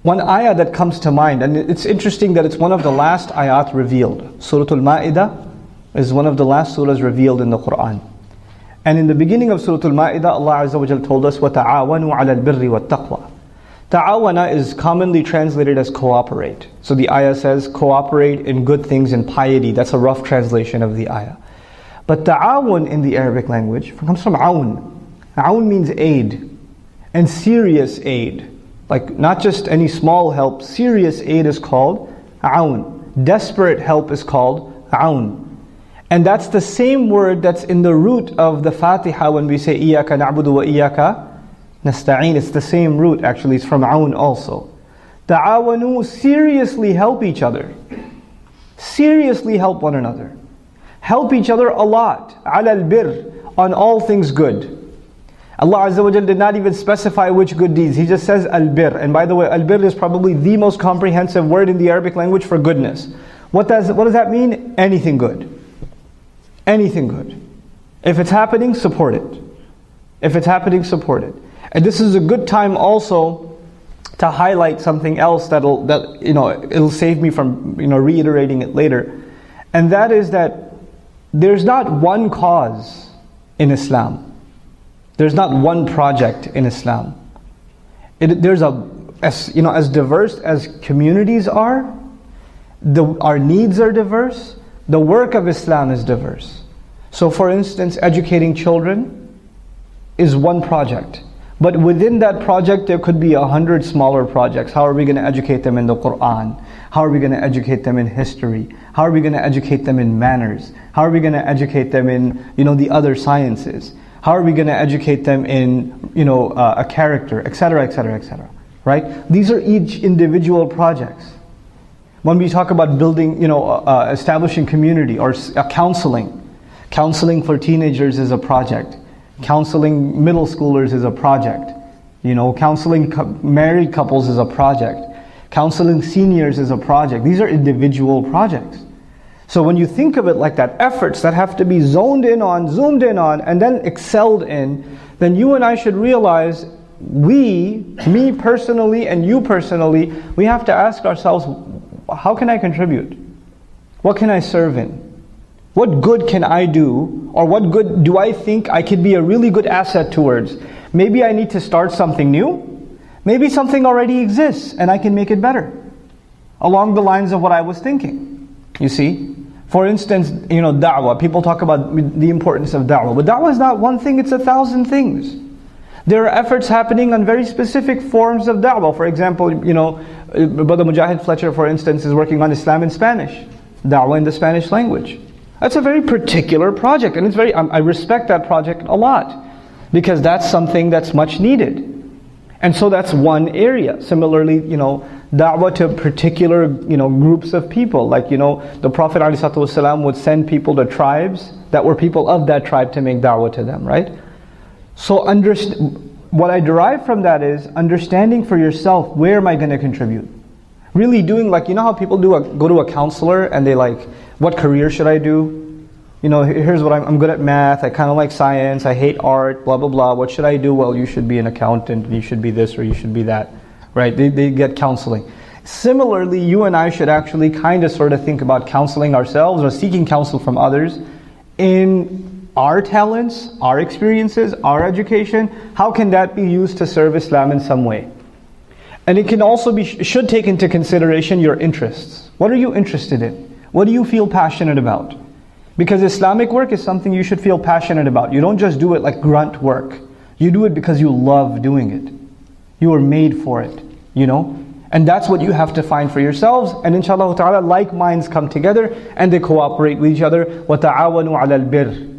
One ayah that comes to mind, and it's interesting that it's one of the last ayat revealed. Surah Al-Ma'idah is one of the last surahs revealed in the Quran. And in the beginning of Surah Al-Ma'idah, Allah Azza wa Jal told us, وَتَعَاوَنُوا عَلَى الْبِرِّ وَالتَّقْوَى. Ta'awana is commonly translated as cooperate. So the ayah says, cooperate in good things and piety. That's a rough translation of the ayah. But ta'awun in the Arabic language comes from aun. Aun means aid, and serious aid. Like not just any small help, serious aid is called aun. Desperate help is called aun. And that's the same word that's in the root of the Fatiha when we say إِيَّاكَ نَعْبُدُ وَإِيَّاكَ نَسْتَعِينُ. It's the same root actually, it's from aun also. Ta'awanu, seriously help each other. Seriously help one another. Help each other a lot. عَلَى الْبِرِّ, on all things good. Allah Azza wa Jal did not even specify which good deeds. He just says al-bir. And by the way, al-bir is probably the most comprehensive word in the Arabic language for goodness. What does that mean? Anything good. Anything good. If it's happening, support it. If it's happening, support it. And this is a good time also to highlight something else it'll save me from reiterating it later. And that is that there's not one cause in Islam. There's not one project in Islam. There's as diverse as communities are, our needs are diverse, the work of Islam is diverse. So for instance, educating children is one project. But within that project there could be 100 smaller projects. How are we going to educate them in the Quran? How are we going to educate them in history? How are we going to educate them in manners? How are we going to educate them in the other sciences? How are we going to educate them in a character, etc., etc., etc. Right? These are each individual projects. When we talk about building, establishing community or counseling for teenagers is a project. Counseling middle schoolers is a project. Counseling married couples is a project. Counseling seniors is a project. These are individual projects. So when you think of it like that, efforts that have to be zoomed in on, and then excelled in, then you and I should realize me personally and you personally, we have to ask ourselves, how can I contribute? What can I serve in? What good can I do? Or what good do I think I could be a really good asset towards? Maybe I need to start something new. Maybe something already exists and I can make it better. Along the lines of what I was thinking. You see? For instance, da'wah. People talk about the importance of da'wah. But da'wah is not one thing, it's 1,000 things. There are efforts happening on very specific forms of da'wah. For example, Brother Mujahid Fletcher, for instance, is working on Islam in Spanish. Da'wah in the Spanish language. That's a very particular project. And I respect that project a lot. Because that's something that's much needed. And so that's one area. Similarly, da'wah to particular, groups of people. Like, the Prophet ﷺ would send people to tribes that were people of that tribe to make da'wah to them, right? So what I derive from that is understanding for yourself, where am I going to contribute? Really doing how people go to a counselor and they what career should I do? Here's what I'm good at math, I kind of like science, I hate art, blah, blah, blah. What should I do? Well, you should be an accountant, you should be this or you should be that. Right? They get counseling. Similarly, you and I should actually sort of think about counseling ourselves or seeking counsel from others in our talents, our experiences, our education. How can that be used to serve Islam in some way? And it can also should take into consideration your interests. What are you interested in? What do you feel passionate about? Because Islamic work is something you should feel passionate about. You don't just do it like grunt work. You do it because you love doing it. You were made for it, And that's what you have to find for yourselves. And inshallah ta'ala, like minds come together and they cooperate with each other. وَتَعَاوَنُوا عَلَى الْبِرِّ